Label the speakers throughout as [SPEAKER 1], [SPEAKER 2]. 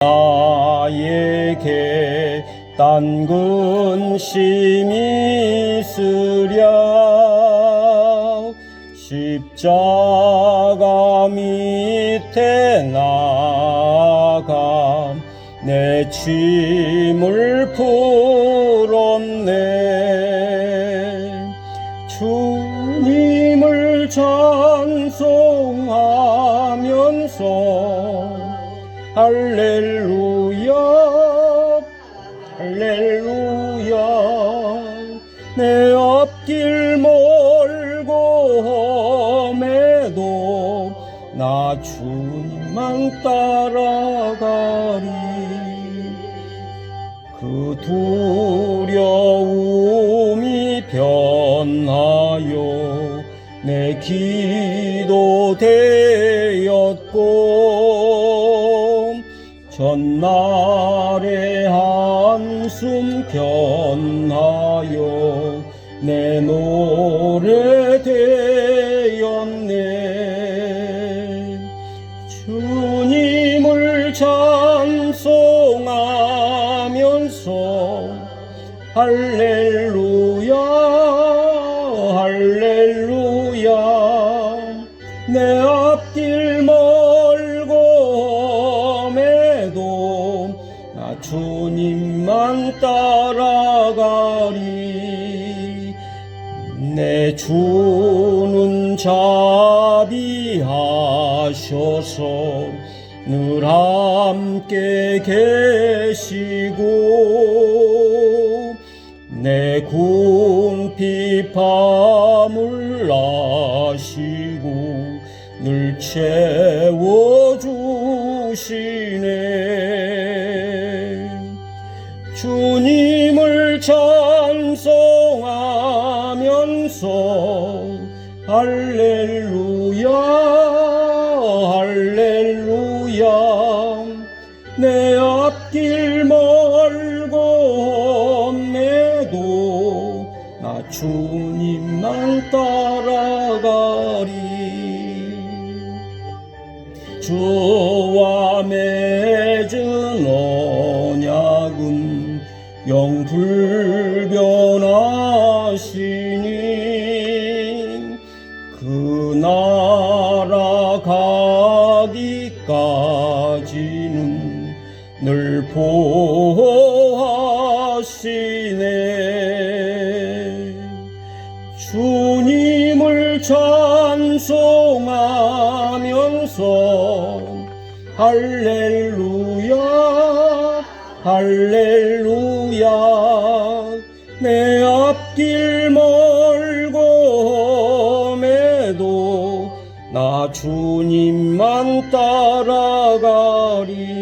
[SPEAKER 1] 나에게 딴 근심이 있으랴 십자가 밑에 나가 내 짐을 풀었네. 주님을 찬송하면서 할렐루야 할렐루야 내 앞길 멀고 험해도 나 주님만 따라가리. 그 두려움이 변하여 내 기도 되었고 전날의 한숨 변하여 내 노래 되었네. 주님을 찬송하면서 할렐루야 할렐루야 내 앞길 멀고 험해도 나 주님만 따라가리. 내 주는 자비하셔서 늘 함께 계시고 내 궁핍함을 아시고 늘 채워주시네. 주님을 찬송하면서 할렐루야 할렐루야 내 앞길 멀고 험해도 나 주님만 따라가리. 주와 맺은 언약은 영 불변하시니 그 나라 가기까지는 늘 보호하시네. 주님을 찬송하면서 할렐루야 할렐루야 내 앞길 멀고 험해도 나 주님만 따라가리.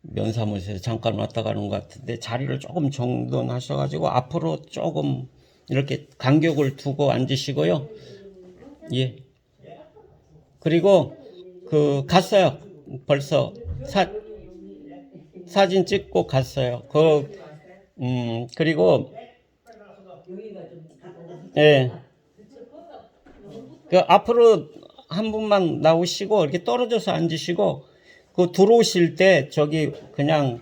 [SPEAKER 1] 면사무소에 잠깐 왔다 가는 것 같은데 자리를 조금 정돈하셔가지고 앞으로 조금 이렇게 간격을 두고 앉으시고요. 예. 그리고 갔어요. 벌써 사진 찍고 갔어요. 그리고 예. 앞으로 한 분만 나오시고 이렇게 떨어져서 앉으시고 들어오실 때 저기 그냥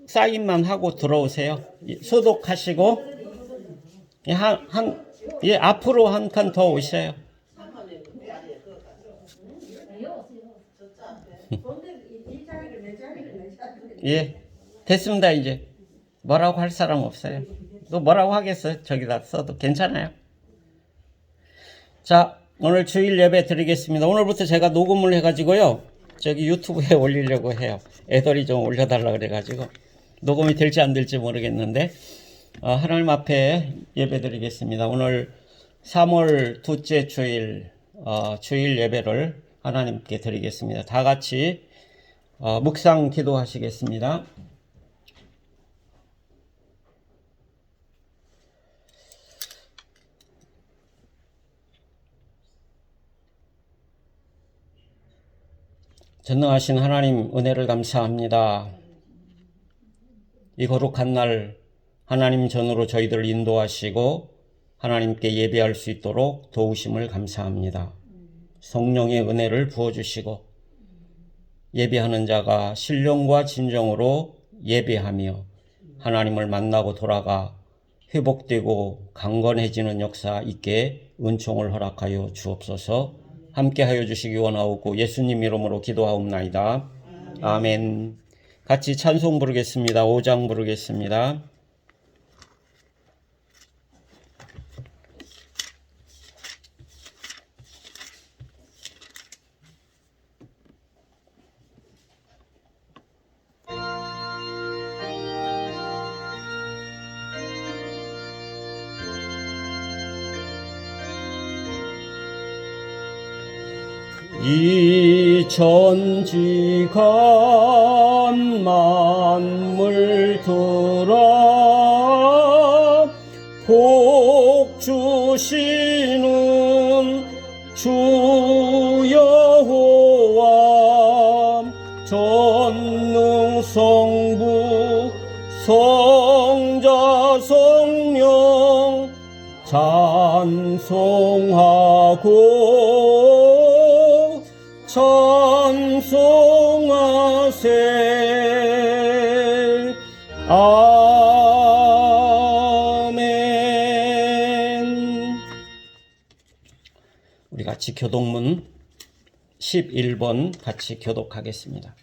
[SPEAKER 1] 사인만 하고 들어오세요. 소독하시고 앞으로 한 칸 더 오셔요. 예, 됐습니다. 이제 뭐라고 할 사람 없어요. 또 뭐라고 하겠어요? 저기다 써도 괜찮아요. 자, 오늘 주일 예배 드리겠습니다. 오늘부터 제가 녹음을 해가지고요. 저기 유튜브에 올리려고 해요. 애들이 좀 올려달라 그래가지고 녹음이 될지 안 될지 모르겠는데 하나님 앞에 예배 드리겠습니다. 오늘 3월 둘째 주일 주일 예배를 하나님께 드리겠습니다. 다 같이 묵상 기도하시겠습니다. 전능하신 하나님 은혜를 감사합니다. 이 거룩한 날 하나님 전으로 저희들을 인도하시고 하나님께 예배할 수 있도록 도우심을 감사합니다. 성령의 은혜를 부어주시고 예배하는 자가 신령과 진정으로 예배하며 하나님을 만나고 돌아가 회복되고 강건해지는 역사 있게 은총을 허락하여 주옵소서. 함께하여 주시기 원하옵고 예수님 이름으로 기도하옵나이다. 아멘. 같이 찬송 부르겠습니다. 5장 부르겠습니다. 이 천지간 만물 들어 복 주시는 주 여호와 전능 성부 성자 성령 찬송하고 찬송하세. 아멘. 우리 같이 교독문 11번 같이 교독하겠습니다.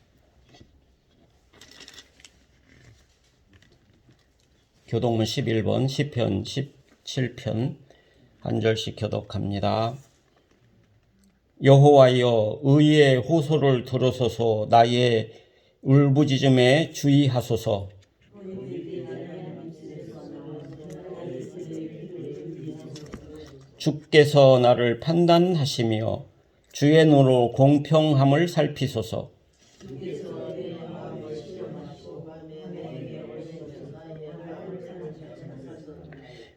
[SPEAKER 1] 교독문 11번 시편 17편 한 절씩 교독합니다. 여호와여 의의 호소를 들으소서. 나의 울부짖음에 주의하소서. 주께서 나를 판단하시며 주의 눈으로 공평함을 살피소서.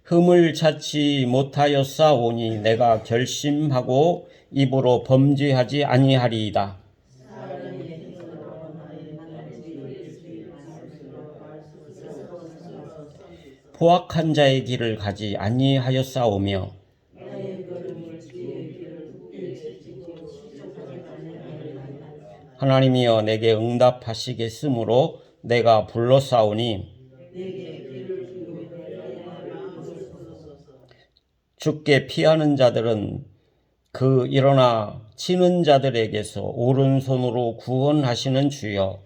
[SPEAKER 1] 흠을 찾지 못하였사오니 내가 결심하고 입으로 범죄하지 아니하리이다. 포악한 자의 길을 가지 아니하였사오며 하나님이여 내게 응답하시겠으므로 내가 불렀사오니 주께 피하는 자들은 그 일어나 치는 자들에게서 오른손으로 구원하시는 주여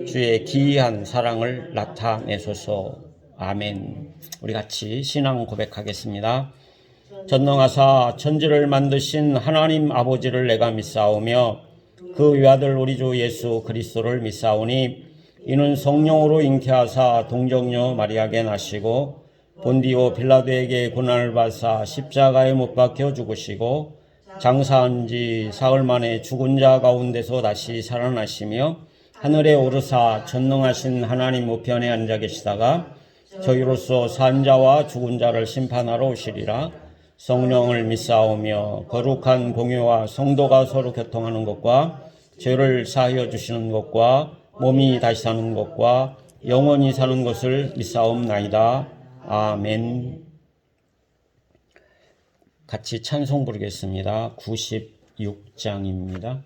[SPEAKER 1] 주의 기이한 사랑을 나타내소서. 아멘. 우리 같이 신앙 고백하겠습니다. 전능하사 천지를 만드신 하나님 아버지를 내가 믿사오며 그 외아들 우리 주 예수 그리스도를 믿사오니 이는 성령으로 잉태하사 동정녀 마리아에게 나시고 본디오 빌라도에게 고난을 받사 십자가에 못 박혀 죽으시고 장사한 지 사흘 만에 죽은 자 가운데서 다시 살아나시며 하늘에 오르사 전능하신 하나님 우편에 앉아 계시다가 저희로서 산 자와 죽은 자를 심판하러 오시리라. 성령을 믿사오며 거룩한 공회와 성도가 서로 교통하는 것과 죄를 사하여 주시는 것과 몸이 다시 사는 것과 영원히 사는 것을 믿사옵나이다. 아멘. 같이 찬송 부르겠습니다. 96장입니다.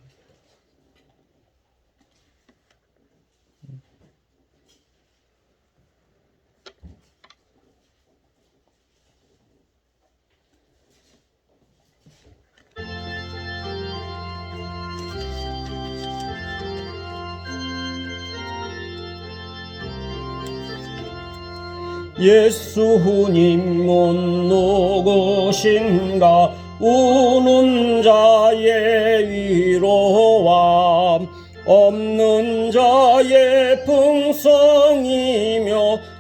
[SPEAKER 1] 예수님 못 누구신가 우는 자의 위로와 없는 자의 풍성이며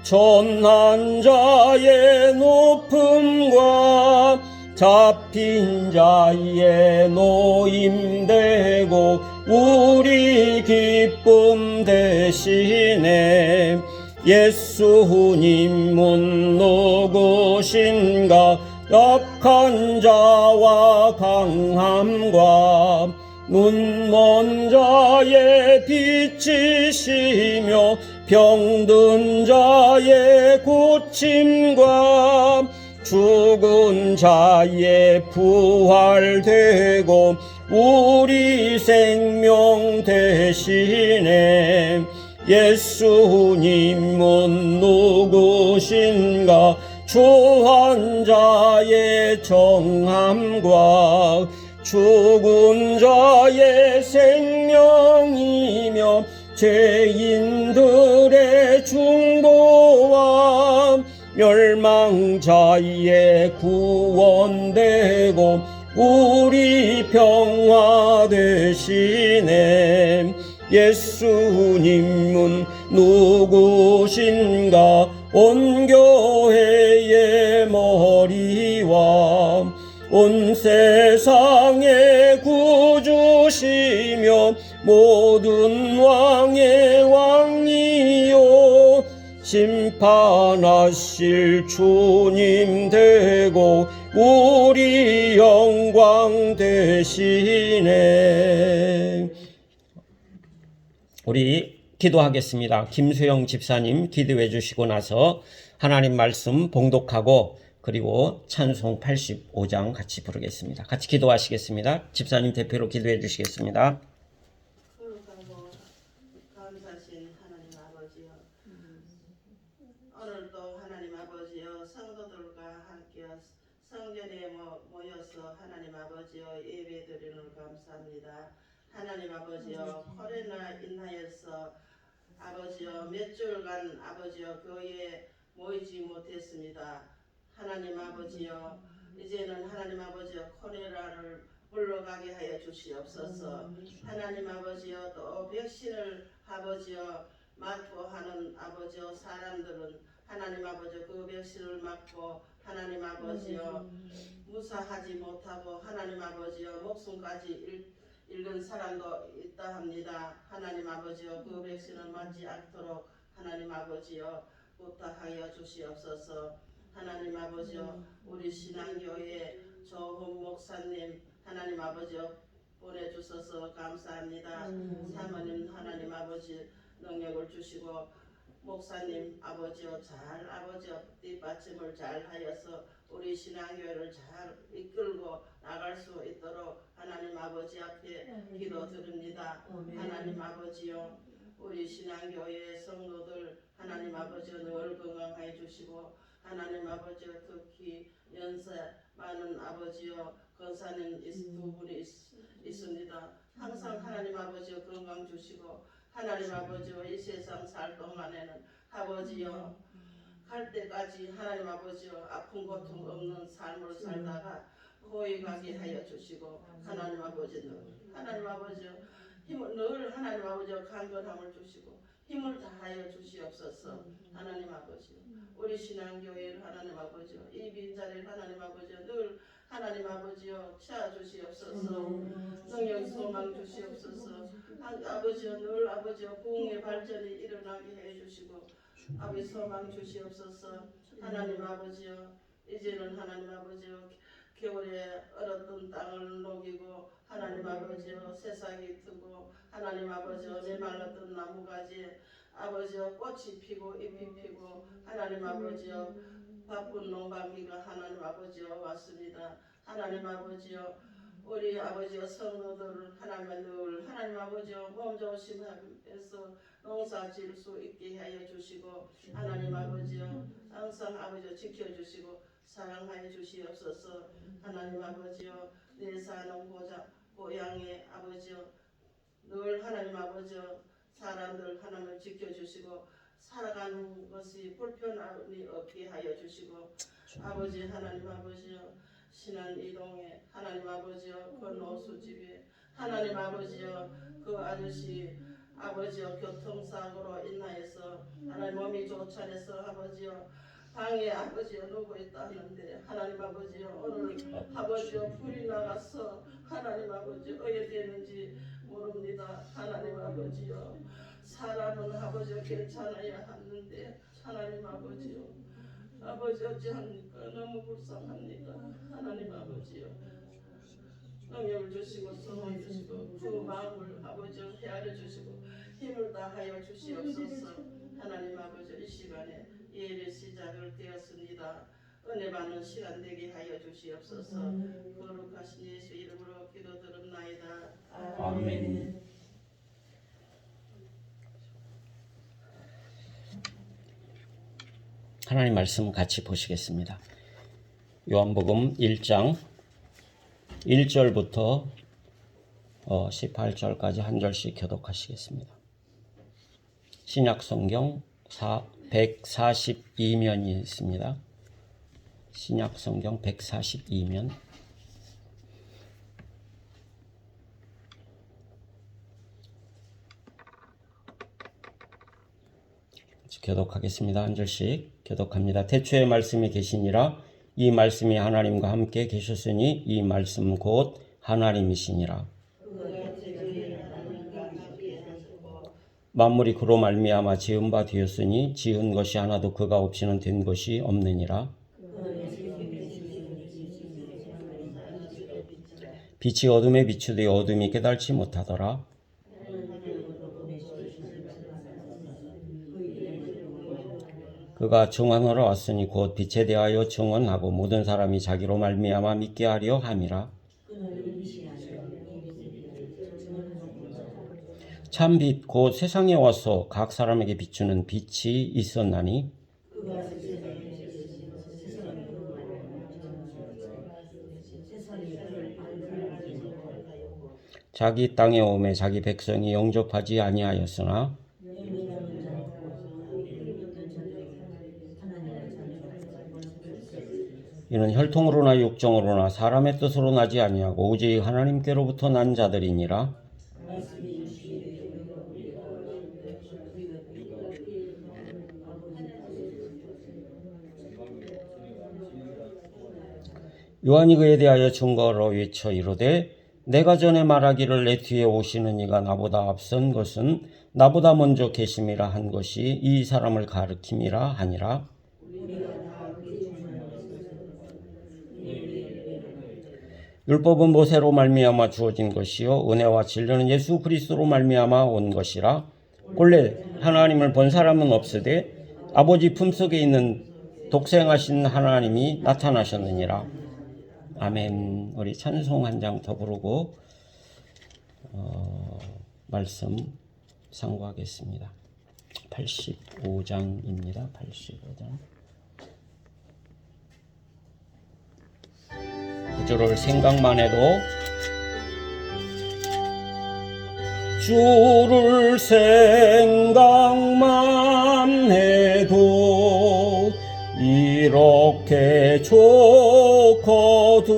[SPEAKER 1] 천한 자의 높음과 잡힌 자의 노임되고 우리 기쁨 되시네. 예수님은 누구신가 약한 자와 강함과 눈먼 자의 빛이시며 병든 자의 고침과 죽은 자의 부활되고 우리 생명 대신에 예수님은 누구신가? 주한 자의 정함과 죽은 자의 생명이며 죄인들의 중보와 멸망자의 구원되고 우리 평화 되시네. 예수님은 누구신가? 온 교회의 머리와 온 세상의 구주시며 모든 왕의 왕이요 심판하실 주님 되고 우리 영광 되시네. 우리 기도하겠습니다. 김수영 집사님 기도해 주시고 나서 하나님 말씀 봉독하고 그리고 찬송 85장 같이 부르겠습니다. 같이 기도하시겠습니다. 집사님 대표로 기도해 주시겠습니다.
[SPEAKER 2] 거룩하고 감사하신 하나님 아버지여, 오늘도 하나님 아버지여 성도들과 함께 성전에 모여서 하나님 아버지여 예배드리는 감사합니다. 하나님 아버지여 코로나 인하여서 아버지여 몇 주일간 아버지여 교회에 모이지 못했습니다. 하나님 아버지여 이제는 하나님 아버지여 코로나를 물러가게 하여 주시옵소서. 하나님 아버지여 또 백신을 아버지여 맞고 하는 아버지여 사람들은 하나님 아버지여 그 백신을 맞고 하나님 아버지여 무사하지 못하고 하나님 아버지여 목숨까지 잃은 사람도 있다 합니다. 하나님 아버지여 그 백신을 맞지 않도록 하나님 아버지여 부탁하여 주시옵소서. 하나님 아버지여 우리 신앙교회 조훈 목사님 하나님 아버지여 보내주셔서 감사합니다. 사모님 하나님 아버지 능력을 주시고 목사님 아버지여 잘 아버지여 뒷받침을 잘 하여서 우리 신앙교회를 잘 이끌고 나갈 수 있도록 하나님 아버지 앞에 기도드립니다. 하나님 아버지여 우리 신앙교회의 성도들 하나님 아버지여 늘 건강하여 주시고 하나님 아버지여 특히 연세 많은 아버지여 권사님 두 분이 있습니다. 항상 하나님 아버지여 건강 주시고 하나님 아버지여 이 세상 살 동안에는 아버지여 갈 때까지 하나님 아버지여 아픈 고통 없는 삶을 살다가 고이 가게 하여 주시고 하나님 아버지 늘 하나님 아버지여 힘을 늘 하나님 아버지여 강건함을 주시고 힘을 다하여 주시옵소서. 하나님 아버지여 우리 신앙교회를 하나님 아버지여 이 빈자리를 하나님 아버지여 늘 하나님 아버지여 채워주시옵소서. 능력 소망 주시옵소서. 아버지여 늘 아버지여 부흥의 발전이 일어나게 해주시고 아버지 소망 주시옵소서. 하나님 아버지여 이제는 하나님 아버지여 겨울에 얼었던 땅을 녹이고 하나님 아버지여 새싹이 트고 하나님 아버지여 메말랐던 나무가지에 아버지여 꽃이 피고 잎이 피고 하나님 아버지여 바쁜 농방기가 하나님 아버지여 왔습니다. 하나님 아버지여 우리 아버지여 성도들을 하나님 늘 하나님 아버지여 몸 조심하면서 농사 지을 수 있게 하여 주시고 하나님 아버지여 항상 아버지여 지켜주시고 사랑하여 주시옵소서. 하나님 아버지여 내 사는 고향의 아버지여 늘 하나님 아버지여 사람들 하나님을 지켜주시고 살아가는 것이 불편함이 없게 하여 주시고 아버지 하나님 아버지여 신안 이동에 하나님 아버지여 그 노수집에 하나님 아버지여 그 아저씨 아버지여 교통사고로 인하여서 하나님 몸이 좋지 않아서 아버지여 방에 아버지여 누워 있다 하는데 하나님 아버지여 오늘 아버지여 불이 나가서 하나님 아버지 어떻게 되는지 모릅니다. 하나님 아버지여 사람은 아버지여 괜찮아야 하는데 하나님 아버지여 아버지 어찌합니까? 너무 불쌍합니다. 하나님 아버지여 능력을 주시고 성을 주시고 그 마음을 아버지여 헤아려 주시고 힘을 다하여 주시옵소서. 하나님 아버지 이 시간에 예배 시작을 되었습니다. 은혜 받는 시간 되게 하여 주시옵소서. 거룩하신 예수 이름으로 기도드립나이다.
[SPEAKER 1] 아멘. 하나님 말씀 같이 보시겠습니다. 요한복음 1장 1절부터 18절까지 한 절씩 교독하시겠습니다. 신약성경 142면이 있습니다. 신약성경 142면 교독하겠습니다. 한 절씩 교독합니다. 태초에 말씀이 계시니라. 이 말씀이 하나님과 함께 계셨으니 이 말씀 곧 하나님이시니라. 만물이 그로 말미암아 지은 바 되었으니 지은 것이 하나도 그가 없이는 된 것이 없느니라. 빛이 어둠에 비추되 어둠이 깨달지 못하더라. 그가 증언하러 왔으니 곧 빛에 대하여 증언하고 모든 사람이 자기로 말미암아 믿게 하려 함이라. 참 빛 곧 세상에 와서 각 사람에게 비추는 빛이 있었나니 자기 땅에 오매 자기 백성이 영접하지 아니하였으나 이는 혈통으로나 육정으로나 사람의 뜻으로 나지 아니하고 오직 하나님께로부터 난 자들이니라. 요한이 그에 대하여 증거로 외쳐 이르되 내가 전에 말하기를 내 뒤에 오시는 이가 나보다 앞선 것은 나보다 먼저 계심이라 한 것이 이 사람을 가리킴이라 하니라. 율법은 모세로 말미암아 주어진 것이요 은혜와 진리는 예수 그리스도로 말미암아 온 것이라. 본래 하나님을 본 사람은 없으되 아버지 품속에 있는 독생하신 하나님이 나타나셨느니라. 아멘. 우리 찬송 한 장 더 부르고 말씀 상고하겠습니다. 85장입니다. 85장. 구절을 생각만 해도 주를 생각만 해도 이렇게 좋거든.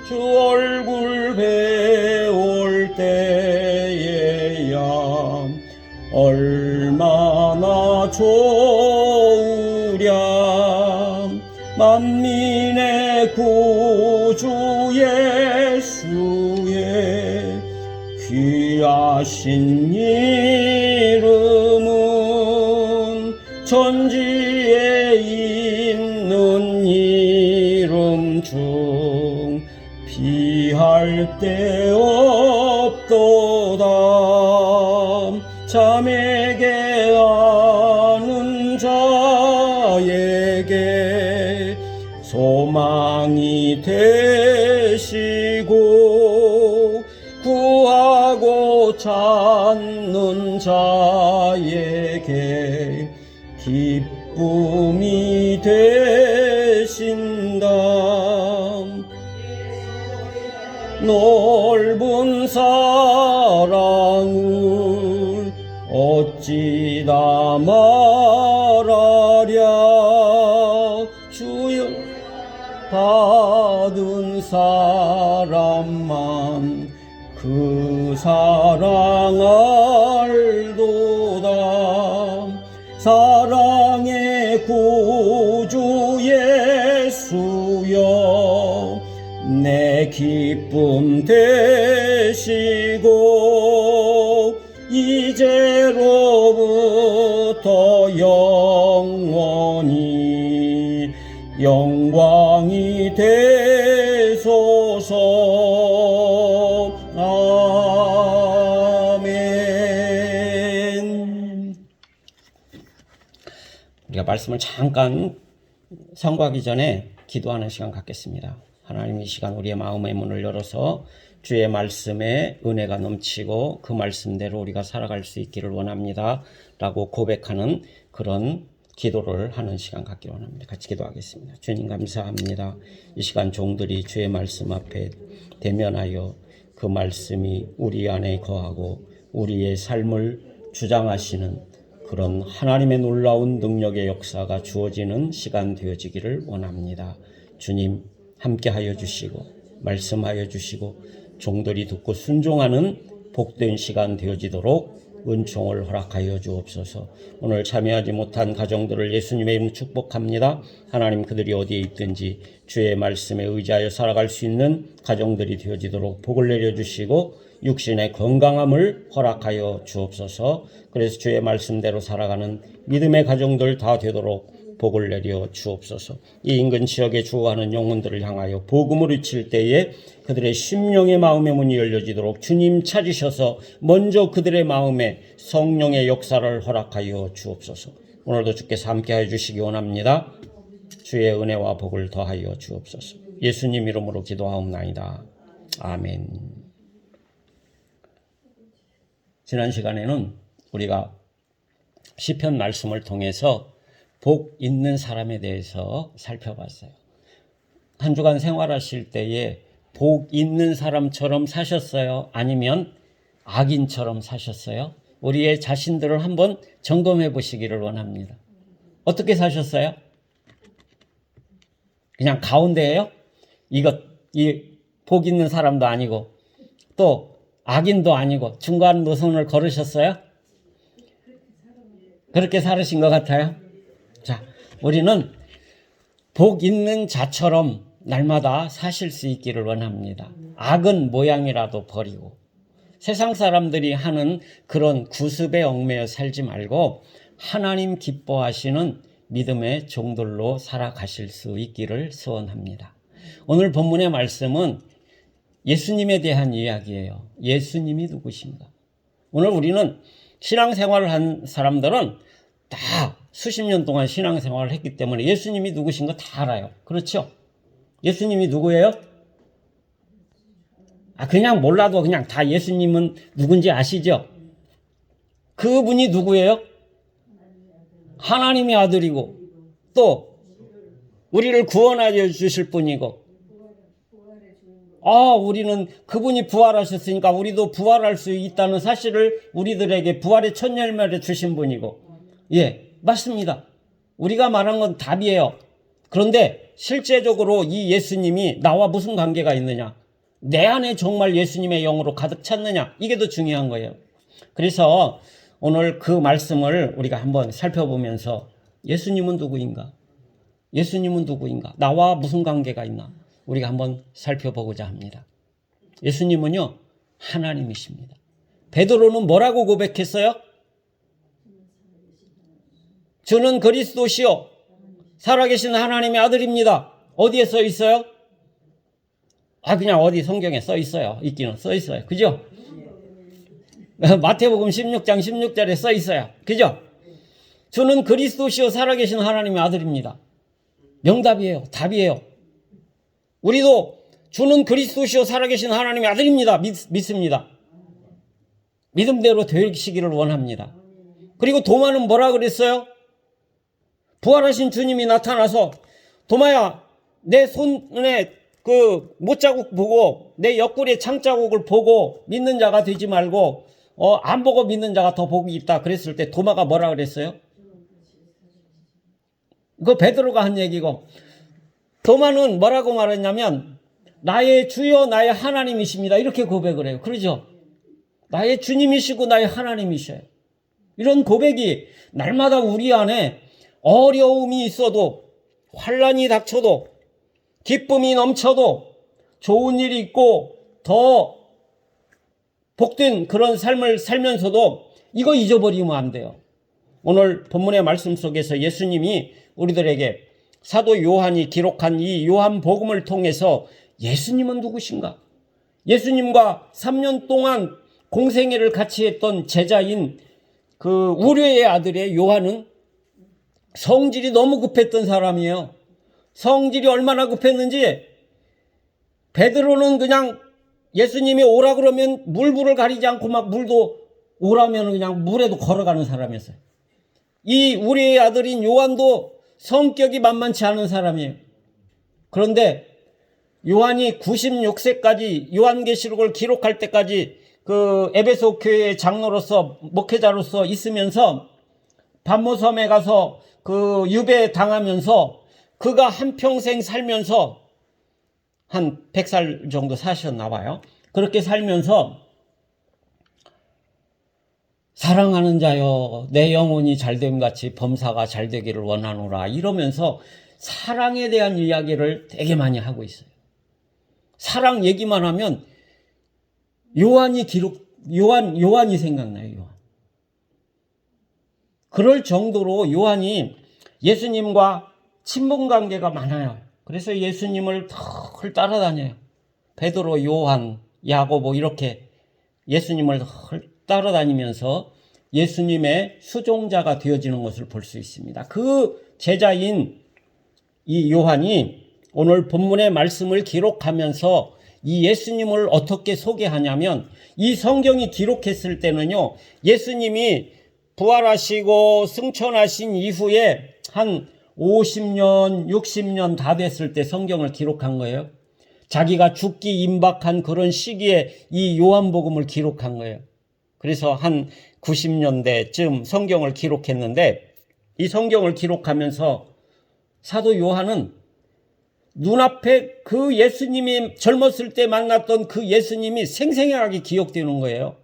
[SPEAKER 1] 주 얼굴 배울 때에야 얼마나 좋으랴. 만민의 구주 예수의 귀하신 이름은 천지에 있는 이름 중 비할 데 없도다. 자매게 아는 자에게 소망이 되시고 구하고 찾는 자에게 기쁨이 되신다. 넓은 사랑을 어찌 다 말하랴. 주여 받은 사람만 그 사랑 알도다. 사랑의 구주 예수여 내 기쁨 되시고 이제로부터 영원히 영광이 되소서. 아멘. 말씀을 잠깐 선거하기 전에 기도하는 시간 갖겠습니다. 하나님, 이 시간 우리의 마음의 문을 열어서 주의 말씀에 은혜가 넘치고 그 말씀대로 우리가 살아갈 수 있기를 원합니다 라고 고백하는 그런 기도를 하는 시간 갖기를 원합니다. 같이 기도하겠습니다. 주님, 감사합니다. 이 시간 종들이 주의 말씀 앞에 대면하여 그 말씀이 우리 안에 거하고 우리의 삶을 주장하시는 그런 하나님의 놀라운 능력의 역사가 주어지는 시간 되어지기를 원합니다. 주님, 함께하여 주시고 말씀하여 주시고 종들이 듣고 순종하는 복된 시간 되어지도록 은총을 허락하여 주옵소서. 오늘 참여하지 못한 가정들을 예수님의 이름으로 축복합니다. 하나님, 그들이 어디에 있든지 주의 말씀에 의지하여 살아갈 수 있는 가정들이 되어지도록 복을 내려주시고 육신의 건강함을 허락하여 주옵소서. 그래서 주의 말씀대로 살아가는 믿음의 가정들 다 되도록 복을 내려 주옵소서. 이 인근 지역에 주어가는 영혼들을 향하여 복음을 외칠 때에 그들의 심령의 마음의 문이 열려지도록 주님 찾으셔서 먼저 그들의 마음에 성령의 역사를 허락하여 주옵소서. 오늘도 주께서 함께하여 주시기 원합니다. 주의 은혜와 복을 더하여 주옵소서. 예수님 이름으로 기도하옵나이다. 아멘. 지난 시간에는 우리가 시편 말씀을 통해서 복 있는 사람에 대해서 살펴봤어요. 한 주간 생활하실 때에 복 있는 사람처럼 사셨어요? 아니면 악인처럼 사셨어요? 우리의 자신들을 한번 점검해 보시기를 원합니다. 어떻게 사셨어요? 그냥 가운데예요? 이 복 있는 사람도 아니고 또 악인도 아니고 중간 노선을 걸으셨어요? 그렇게 살으신 것 같아요? 자, 우리는 복 있는 자처럼 날마다 사실 수 있기를 원합니다. 악은 모양이라도 버리고 세상 사람들이 하는 그런 구습에 얽매여 살지 말고 하나님 기뻐하시는 믿음의 종들로 살아가실 수 있기를 소원합니다. 오늘 본문의 말씀은 예수님에 대한 이야기예요. 예수님이 누구신가? 오늘 우리는 신앙생활을 한 사람들은 다 수십 년 동안 신앙생활을 했기 때문에 예수님이 누구신가 다 알아요. 그렇죠? 예수님이 누구예요? 그냥 몰라도 그냥 다 예수님은 누군지 아시죠? 그분이 누구예요? 하나님의 아들이고 또 우리를 구원하여 주실 분이고 우리는 그분이 부활하셨으니까 우리도 부활할 수 있다는 사실을 우리들에게 부활의 첫 열매를 주신 분이고 맞습니다. 우리가 말한 건 답이에요. 그런데 실제적으로 이 예수님이 나와 무슨 관계가 있느냐? 내 안에 정말 예수님의 영으로 가득 찼느냐? 이게 더 중요한 거예요. 그래서 오늘 그 말씀을 우리가 한번 살펴보면서 예수님은 누구인가? 예수님은 누구인가? 나와 무슨 관계가 있나? 우리가 한번 살펴보고자 합니다. 예수님은요, 하나님이십니다. 베드로는 뭐라고 고백했어요? 저는 그리스도시요 살아계신 하나님의 아들입니다. 어디에 써 있어요? 그냥 어디 성경에 써 있어요. 있기는 써 있어요. 그죠? 마태복음 16장 16절에 써 있어요. 그죠? 저는 그리스도시요 살아계신 하나님의 아들입니다. 명답이에요. 답이에요. 우리도 주는 그리스도시요 살아계신 하나님의 아들입니다. 믿습니다. 믿음대로 되시기를 원합니다. 그리고 도마는 뭐라 그랬어요? 부활하신 주님이 나타나서 도마야, 내 손에 그 못자국 보고 내 옆구리에 창자국을 보고 믿는 자가 되지 말고 안 보고 믿는 자가 더 복이 있다 그랬을 때 도마가 뭐라 그랬어요? 그 베드로가 한 얘기고 도마는 뭐라고 말했냐면 나의 주여 나의 하나님이십니다 이렇게 고백을 해요. 그러죠? 나의 주님이시고 나의 하나님이셔요. 이런 고백이 날마다 우리 안에 어려움이 있어도 환난이 닥쳐도 기쁨이 넘쳐도 좋은 일이 있고 더 복된 그런 삶을 살면서도 이거 잊어버리면 안 돼요. 오늘 본문의 말씀 속에서 예수님이 우리들에게 사도 요한이 기록한 이 요한복음을 통해서 예수님은 누구신가? 예수님과 3년 동안 공생애를 같이 했던 제자인 그 우려의 아들의 요한은 성질이 너무 급했던 사람이에요. 성질이 얼마나 급했는지 베드로는 그냥 예수님이 오라 그러면 물불을 가리지 않고 막 물도 오라면 그냥 물에도 걸어가는 사람이었어요. 이 우리의 아들인 요한도 성격이 만만치 않은 사람이에요. 그런데 요한이 96세까지 요한계시록을 기록할 때까지 그 에베소 교회의 장로로서 목회자로서 있으면서 반모섬에 가서 그 유배 당하면서 그가 한평생 살면서 한 100살 정도 사셨나 봐요. 그렇게 살면서 사랑하는 자여 내 영혼이 잘됨 같이 범사가 잘되기를 원하노라 이러면서 사랑에 대한 이야기를 되게 많이 하고 있어요. 사랑 얘기만 하면 요한이 생각나요. 요한. 그럴 정도로 요한이 예수님과 친분 관계가 많아요. 그래서 예수님을 덜 따라다녀요. 베드로, 요한, 야고보 이렇게 예수님을 덜 따라다니면서 예수님의 수종자가 되어지는 것을 볼 수 있습니다. 그 제자인 이 요한이 오늘 본문의 말씀을 기록하면서 이 예수님을 어떻게 소개하냐면 이 성경이 기록했을 때는요, 예수님이 부활하시고 승천하신 이후에 한 50년, 60년 다 됐을 때 성경을 기록한 거예요. 자기가 죽기 임박한 그런 시기에 이 요한복음을 기록한 거예요. 그래서 한 90년대쯤 성경을 기록했는데 이 성경을 기록하면서 사도 요한은 눈앞에 그 예수님이 젊었을 때 만났던 그 예수님이 생생하게 기억되는 거예요.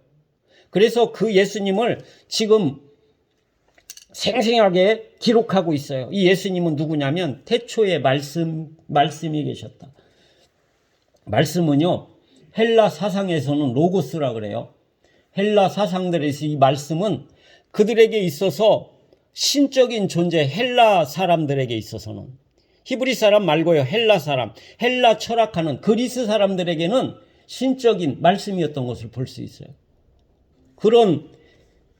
[SPEAKER 1] 그래서 그 예수님을 지금 생생하게 기록하고 있어요. 이 예수님은 누구냐면 태초에 말씀이 계셨다. 말씀은요, 헬라 사상에서는 로고스라 그래요. 헬라 사상들에서 이 말씀은 그들에게 있어서 신적인 존재, 헬라 사람들에게 있어서는, 히브리 사람 말고요, 헬라 사람, 헬라 철학하는 그리스 사람들에게는 신적인 말씀이었던 것을 볼 수 있어요. 그런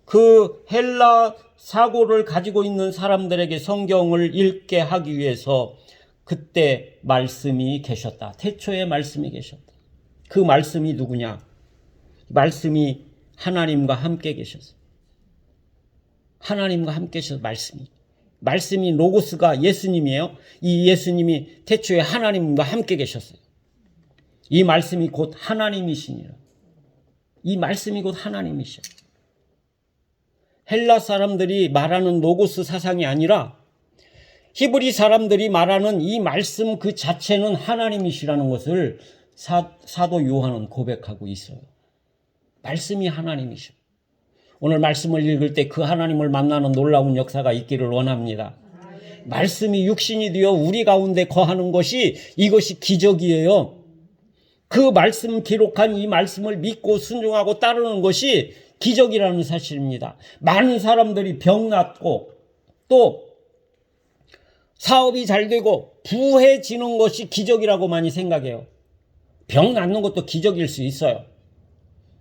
[SPEAKER 1] 그 헬라 사고를 가지고 있는 사람들에게 성경을 읽게 하기 위해서 그때 말씀이 계셨다. 태초에 말씀이 계셨다. 그 말씀이 누구냐? 말씀이 하나님과 함께 계셨어요. 하나님과 함께 계셔서 말씀이 로고스가 예수님이에요. 이 예수님이 태초에 하나님과 함께 계셨어요. 이 말씀이 곧 하나님이시니라. 이 말씀이 곧 하나님이시라. 헬라 사람들이 말하는 로고스 사상이 아니라 히브리 사람들이 말하는 이 말씀 그 자체는 하나님이시라는 것을 사도 요한은 고백하고 있어요. 말씀이 하나님이시오. 오늘 말씀을 읽을 때 그 하나님을 만나는 놀라운 역사가 있기를 원합니다. 말씀이 육신이 되어 우리 가운데 거하는 것이 이것이 기적이에요. 그 말씀 기록한 이 말씀을 믿고 순종하고 따르는 것이 기적이라는 사실입니다. 많은 사람들이 병 낫고 또 사업이 잘 되고 부해지는 것이 기적이라고 많이 생각해요. 병 낫는 것도 기적일 수 있어요.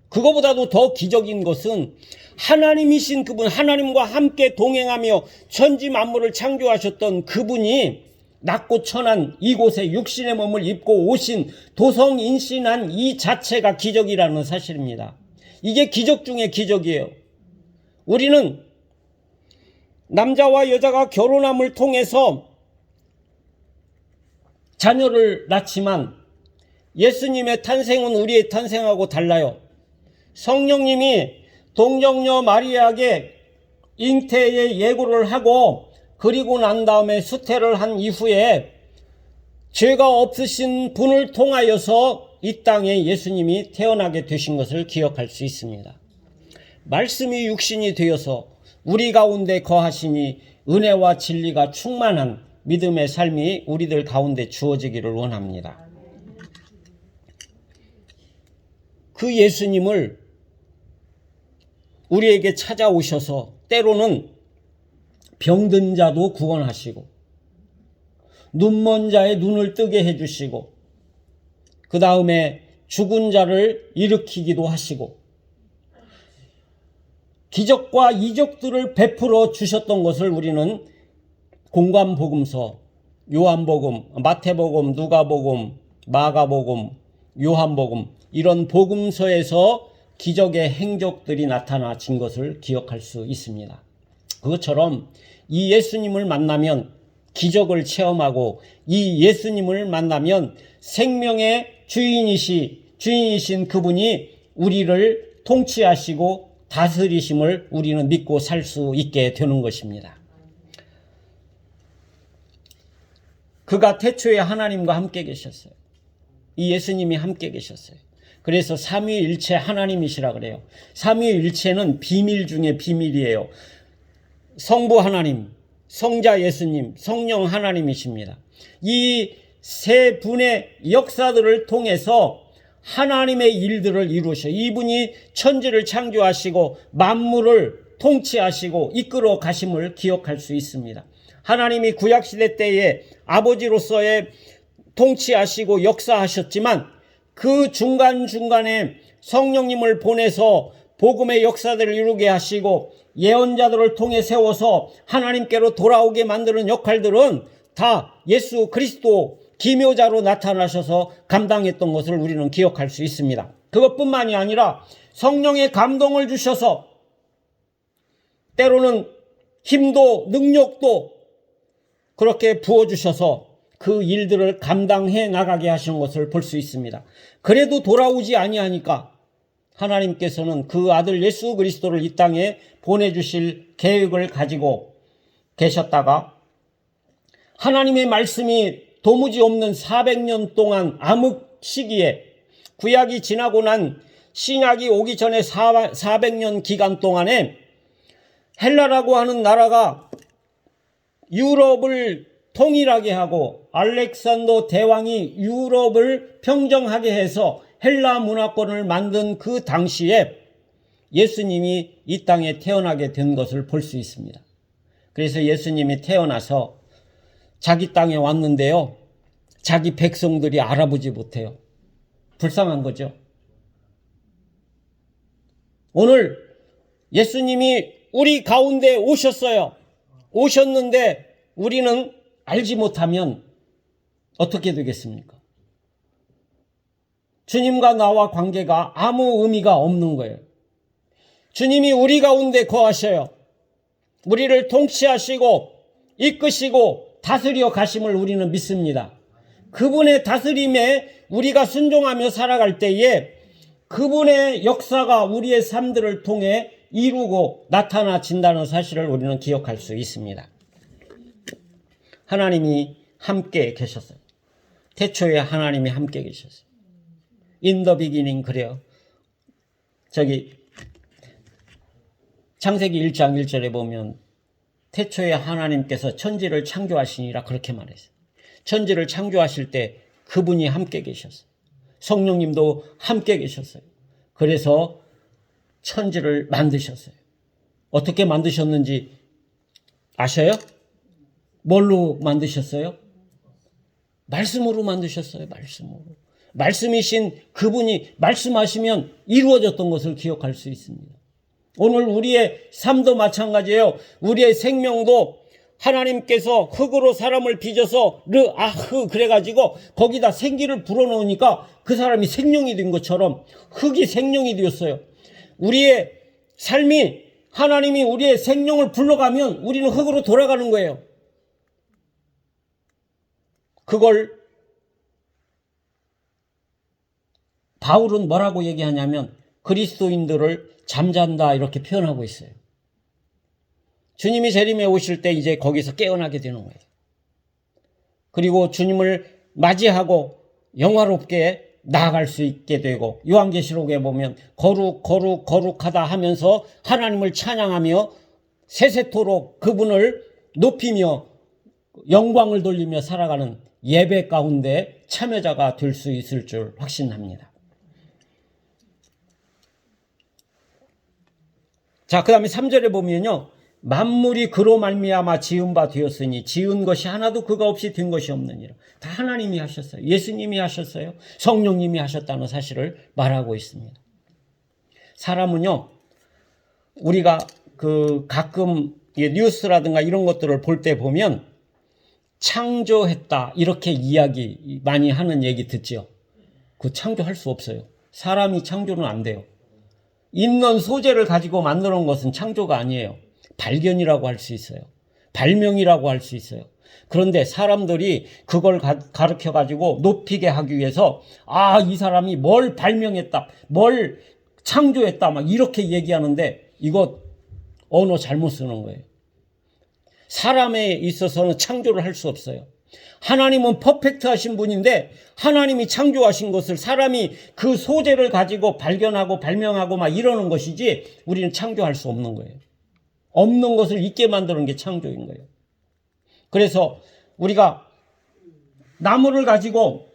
[SPEAKER 1] 그거보다도 더 기적인 것은 하나님이신 그분, 하나님과 함께 동행하며 천지 만물을 창조하셨던 그분이 낮고 천한 이곳에 육신의 몸을 입고 오신 도성인신한 이 자체가 기적이라는 사실입니다. 이게 기적 중에 기적이에요. 우리는 남자와 여자가 결혼함을 통해서 자녀를 낳지만 예수님의 탄생은 우리의 탄생하고 달라요. 성령님이 동정녀 마리아에게 잉태의 예고를 하고 그리고 난 다음에 수태를 한 이후에 죄가 없으신 분을 통하여서 이 땅에 예수님이 태어나게 되신 것을 기억할 수 있습니다. 말씀이 육신이 되어서 우리 가운데 거하시니 은혜와 진리가 충만한 믿음의 삶이 우리들 가운데 주어지기를 원합니다. 그 예수님을 우리에게 찾아오셔서 때로는 병든 자도 구원하시고 눈먼 자의 눈을 뜨게 해주시고 그 다음에 죽은 자를 일으키기도 하시고 기적과 이적들을 베풀어 주셨던 것을 우리는 공관복음서, 요한복음, 마태복음, 누가복음, 마가복음, 요한복음 이런 복음서에서 기적의 행적들이 나타나진 것을 기억할 수 있습니다. 그것처럼 이 예수님을 만나면 기적을 체험하고 이 예수님을 만나면 생명의 주인이신 그분이 우리를 통치하시고 다스리심을 우리는 믿고 살 수 있게 되는 것입니다. 그가 태초에 하나님과 함께 계셨어요. 이 예수님이 함께 계셨어요. 그래서 삼위일체 하나님이시라 그래요. 삼위일체는 비밀 중에 비밀이에요. 성부 하나님, 성자 예수님, 성령 하나님이십니다. 이 세 분의 역사들을 통해서 하나님의 일들을 이루셔. 이분이 천지를 창조하시고 만물을 통치하시고 이끌어 가심을 기억할 수 있습니다. 하나님이 구약시대 때에 아버지로서의 통치하시고 역사하셨지만 그 중간중간에 성령님을 보내서 복음의 역사들을 이루게 하시고 예언자들을 통해 세워서 하나님께로 돌아오게 만드는 역할들은 다 예수 그리스도 기묘자로 나타나셔서 감당했던 것을 우리는 기억할 수 있습니다. 그것뿐만이 아니라 성령의 감동을 주셔서 때로는 힘도 능력도 그렇게 부어주셔서 그 일들을 감당해 나가게 하시는 것을 볼 수 있습니다. 그래도 돌아오지 아니하니까 하나님께서는 그 아들 예수 그리스도를 이 땅에 보내주실 계획을 가지고 계셨다가 하나님의 말씀이 도무지 없는 400년 동안 암흑 시기에 구약이 지나고 난 신약이 오기 전에 400년 기간 동안에 헬라라고 하는 나라가 유럽을 통일하게 하고 알렉산더 대왕이 유럽을 평정하게 해서 헬라 문화권을 만든 그 당시에 예수님이 이 땅에 태어나게 된 것을 볼 수 있습니다. 그래서 예수님이 태어나서 자기 땅에 왔는데요. 자기 백성들이 알아보지 못해요. 불쌍한 거죠. 오늘 예수님이 우리 가운데 오셨어요. 오셨는데 우리는 알지 못하면 어떻게 되겠습니까? 주님과 나와 관계가 아무 의미가 없는 거예요. 주님이 우리 가운데 거하셔요. 우리를 통치하시고 이끄시고 다스려 가심을 우리는 믿습니다. 그분의 다스림에 우리가 순종하며 살아갈 때에 그분의 역사가 우리의 삶들을 통해 이루고 나타나진다는 사실을 우리는 기억할 수 있습니다. 하나님이 함께 계셨어요. 태초에 하나님이 함께 계셨어요. In the beginning 그래요. 창세기 1장 1절에 보면 태초에 하나님께서 천지를 창조하시니라 그렇게 말했어요. 천지를 창조하실 때 그분이 함께 계셨어요. 성령님도 함께 계셨어요. 그래서 천지를 만드셨어요. 어떻게 만드셨는지 아셔요? 뭘로 만드셨어요? 말씀으로 만드셨어요. 말씀으로. 말씀이신 그분이 말씀하시면 이루어졌던 것을 기억할 수 있습니다. 오늘 우리의 삶도 마찬가지예요. 우리의 생명도 하나님께서 흙으로 사람을 빚어서 르아흐 그래가지고 거기다 생기를 불어넣으니까 그 사람이 생명이 된 것처럼 흙이 생명이 되었어요. 우리의 삶이 하나님이 우리의 생명을 불러가면 우리는 흙으로 돌아가는 거예요. 그걸 바울은 뭐라고 얘기하냐면 그리스도인들을 잠잔다 이렇게 표현하고 있어요. 주님이 재림에 오실 때 이제 거기서 깨어나게 되는 거예요. 그리고 주님을 맞이하고 영화롭게 나아갈 수 있게 되고 요한계시록에 보면 거룩 거룩 거룩하다 하면서 하나님을 찬양하며 세세토록 그분을 높이며 영광을 돌리며 살아가는 예배 가운데 참여자가 될 수 있을 줄 확신합니다. 자, 그 다음에 3절에 보면요. 만물이 그로 말미암아 지은 바 되었으니 지은 것이 하나도 그가 없이 된 것이 없느니라. 다 하나님이 하셨어요. 예수님이 하셨어요. 성령님이 하셨다는 사실을 말하고 있습니다. 사람은요. 우리가 가끔 뉴스라든가 이런 것들을 볼 때 보면 창조했다 이렇게 이야기 많이 하는 얘기 듣지요. 그 창조할 수 없어요. 사람이 창조는 안 돼요. 있는 소재를 가지고 만들어 놓은 것은 창조가 아니에요. 발견이라고 할 수 있어요. 발명이라고 할 수 있어요. 그런데 사람들이 그걸 가르쳐 가지고 높이게 하기 위해서 이 사람이 뭘 발명했다, 뭘 창조했다 막 이렇게 얘기하는데 이거 언어 잘못 쓰는 거예요. 사람에 있어서는 창조를 할 수 없어요. 하나님은 퍼펙트 하신 분인데 하나님이 창조하신 것을 사람이 그 소재를 가지고 발견하고 발명하고 막 이러는 것이지 우리는 창조할 수 없는 거예요. 없는 것을 있게 만드는 게 창조인 거예요. 그래서 우리가 나무를 가지고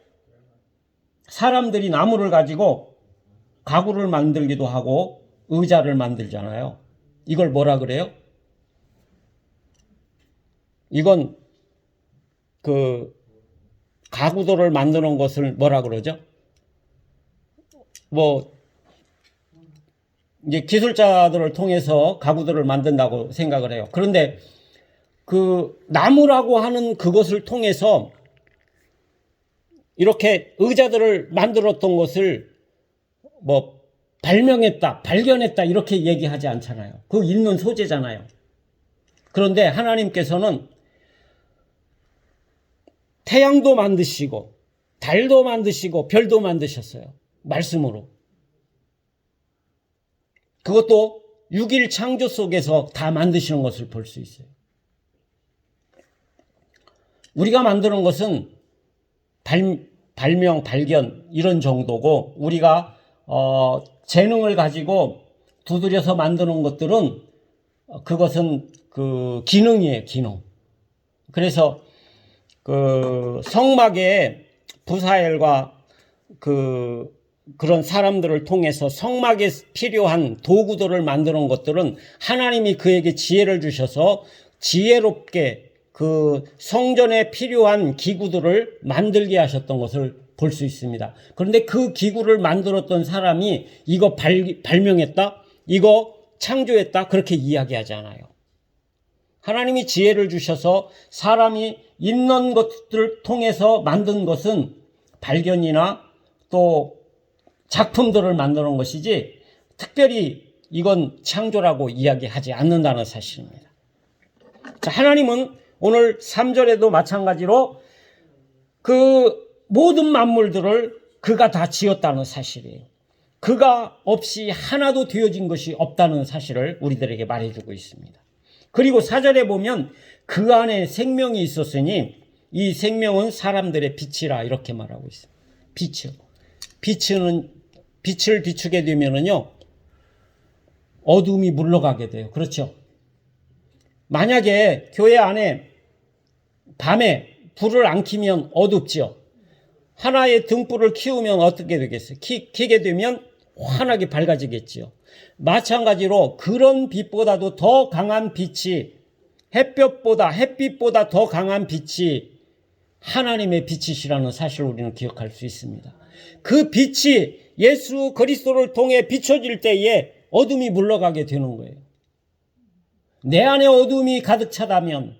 [SPEAKER 1] 사람들이 나무를 가지고 가구를 만들기도 하고 의자를 만들잖아요. 이걸 뭐라 그래요? 이건 그 가구들을 만드는 것을 뭐라 그러죠? 뭐 이제 기술자들을 통해서 가구들을 만든다고 생각을 해요. 그런데 그 나무라고 하는 그것을 통해서 이렇게 의자들을 만들었던 것을 뭐 발명했다, 발견했다 이렇게 얘기하지 않잖아요. 그 있는 소재잖아요. 그런데 하나님께서는 태양도 만드시고 달도 만드시고 별도 만드셨어요. 말씀으로. 그것도 6일 창조 속에서 다 만드시는 것을 볼 수 있어요. 우리가 만드는 것은 발명, 발견 이런 정도고 우리가 재능을 가지고 두드려서 만드는 것들은 그것은 그 기능이에요, 기능. 그래서 그 성막에 부사엘과 그런 사람들을 통해서 성막에 필요한 도구들을 만드는 것들은 하나님이 그에게 지혜를 주셔서 지혜롭게 그 성전에 필요한 기구들을 만들게 하셨던 것을 볼 수 있습니다. 그런데 그 기구를 만들었던 사람이 이거 발명했다? 이거 창조했다? 그렇게 이야기하지 않아요. 하나님이 지혜를 주셔서 사람이 있는 것들을 통해서 만든 것은 발견이나 또 작품들을 만드는 것이지 특별히 이건 창조라고 이야기하지 않는다는 사실입니다. 자, 하나님은 오늘 3절에도 마찬가지로 그 모든 만물들을 그가 다 지었다는 사실이에요. 그가 없이 하나도 되어진 것이 없다는 사실을 우리들에게 말해주고 있습니다. 그리고 4절에 보면 그 안에 생명이 있었으니 이 생명은 사람들의 빛이라 이렇게 말하고 있습니다. 빛을 비추게 되면은요 어둠이 물러가게 돼요. 그렇죠? 만약에 교회 안에 밤에 불을 안 켜면 어둡지요. 하나의 등불을 키우면 어떻게 되겠어요? 켜게 되면 환하게 밝아지겠지요. 마찬가지로 그런 빛보다도 더 강한 빛이 햇빛보다 더 강한 빛이 하나님의 빛이시라는 사실을 우리는 기억할 수 있습니다. 그 빛이 예수 그리스도를 통해 비춰질 때에 어둠이 물러가게 되는 거예요. 내 안에 어둠이 가득 차다면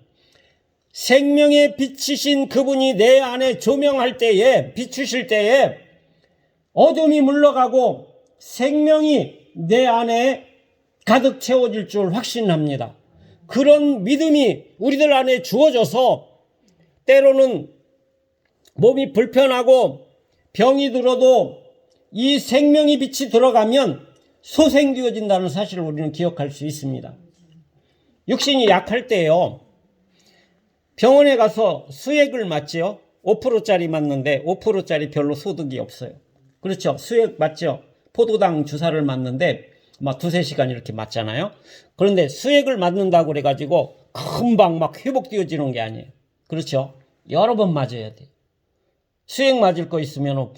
[SPEAKER 1] 생명의 빛이신 그분이 내 안에 조명할 때에 비추실 때에 어둠이 물러가고 생명이 내 안에 가득 채워질 줄 확신합니다. 그런 믿음이 우리들 안에 주어져서 때로는 몸이 불편하고 병이 들어도 이 생명의 빛이 들어가면 소생되어진다는 사실을 우리는 기억할 수 있습니다. 육신이 약할 때요. 병원에 가서 수액을 맞지요. 5%짜리 맞는데 5%짜리 별로 소득이 없어요. 그렇죠. 수액 맞죠. 포도당 주사를 맞는데 막 2-3시간 이렇게 맞잖아요. 그런데 수액을 맞는다고 그래가지고 금방 막 회복되어지는 게 아니에요. 그렇죠. 여러 번 맞아야 돼요. 수액 맞을 거 있으면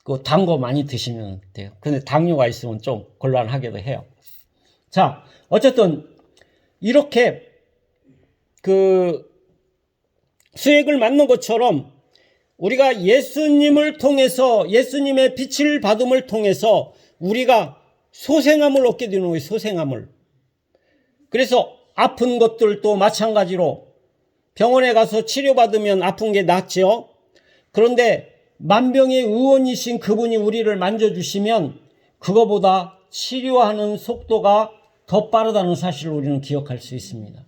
[SPEAKER 1] 그 단 거 많이 드시면 돼요. 그런데 당뇨가 있으면 좀 곤란하기도 해요. 자, 어쨌든 이렇게 그 수액을 맞는 것처럼 우리가 예수님을 통해서 예수님의 빛을 받음을 통해서 우리가 소생함을 얻게 되는 거예요. 소생함을. 그래서 아픈 것들도 마찬가지로 병원에 가서 치료받으면 아픈 게 낫죠. 그런데 만병의 의원이신 그분이 우리를 만져주시면 그거보다 치료하는 속도가 더 빠르다는 사실을 우리는 기억할 수 있습니다.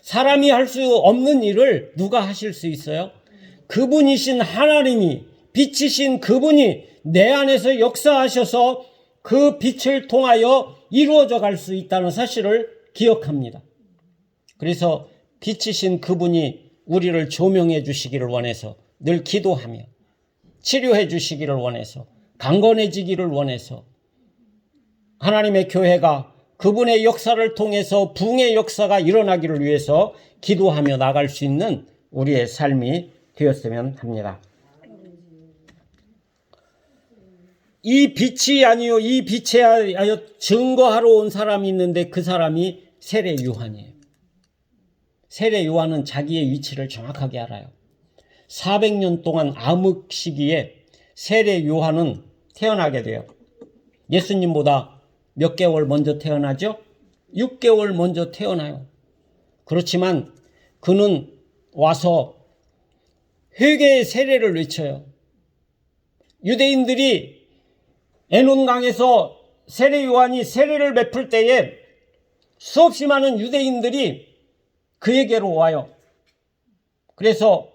[SPEAKER 1] 사람이 할 수 없는 일을 누가 하실 수 있어요? 그분이신 하나님이, 빛이신 그분이 내 안에서 역사하셔서 그 빛을 통하여 이루어져 갈 수 있다는 사실을 기억합니다. 그래서 빛이신 그분이 우리를 조명해 주시기를 원해서 늘 기도하며 치료해 주시기를 원해서 강건해지기를 원해서 하나님의 교회가 그분의 역사를 통해서 부흥의 역사가 일어나기를 위해서 기도하며 나갈 수 있는 우리의 삶이 되었으면 합니다. 이 빛이 아니요, 이 빛에 하여 증거하러 온 사람이 있는데 그 사람이 세례 요한이에요. 세례 요한은 자기의 위치를 정확하게 알아요. 400년 동안 암흑 시기에 세례 요한은 태어나게 돼요. 예수님보다 몇 개월 먼저 태어나죠? 6개월 먼저 태어나요. 그렇지만 그는 와서 회개의 세례를 외쳐요. 유대인들이 에논강에서 세례 요한이 세례를 베풀 때에 수없이 많은 유대인들이 그에게로 와요. 그래서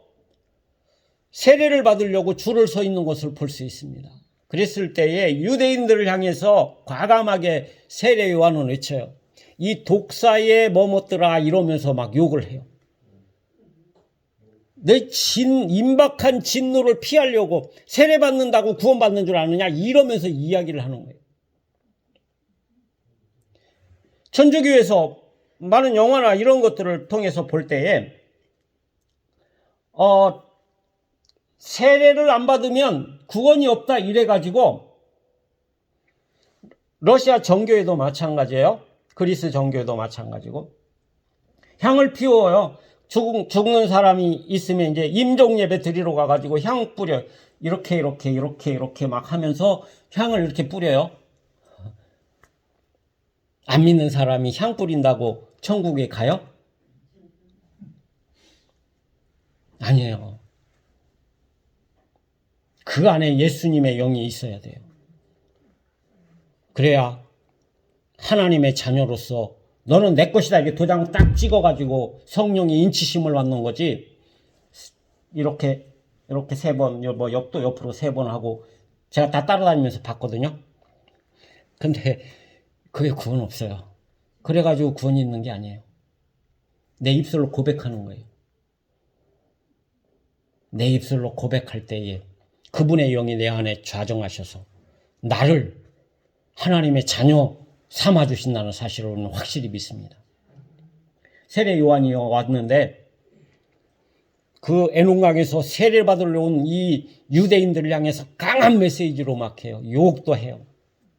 [SPEAKER 1] 세례를 받으려고 줄을 서 있는 것을 볼 수 있습니다. 그랬을 때에 유대인들을 향해서 과감하게 세례 요한은 외쳐요. 이 독사에 머뭇더라 이러면서 막 욕을 해요. 내 임박한 진노를 피하려고 세례받는다고 구원받는 줄 아느냐 이러면서 이야기를 하는 거예요. 천주교에서 많은 영화나 이런 것들을 통해서 볼 때에 세례를 안 받으면 구원이 없다 이래가지고 러시아 정교회도 마찬가지예요. 그리스 정교회도 마찬가지고 향을 피워요. 죽는 사람이 있으면 이제 임종 예배 드리러 가가지고 향 뿌려 이렇게 막 하면서 향을 이렇게 뿌려요. 안 믿는 사람이 향 뿌린다고 천국에 가요? 아니에요. 그 안에 예수님의 영이 있어야 돼요. 그래야 하나님의 자녀로서 너는 내 것이다 이렇게 도장 딱 찍어가지고 성령이 인치심을 받는 거지. 이렇게 세 번, 뭐 옆도 옆으로 3번 하고 제가 다 따라다니면서 봤거든요. 근데 그게 구원 없어요. 그래가지고 구원이 있는 게 아니에요. 내 입술로 고백하는 거예요. 내 입술로 고백할 때에 그분의 영이 내 안에 좌정하셔서 나를 하나님의 자녀 삼아주신다는 사실을 확실히 믿습니다. 세례 요한이 왔는데 그 에논강에서 세례를 받으러 온 이 유대인들을 향해서 강한 메시지로 막 해요. 욕도 해요.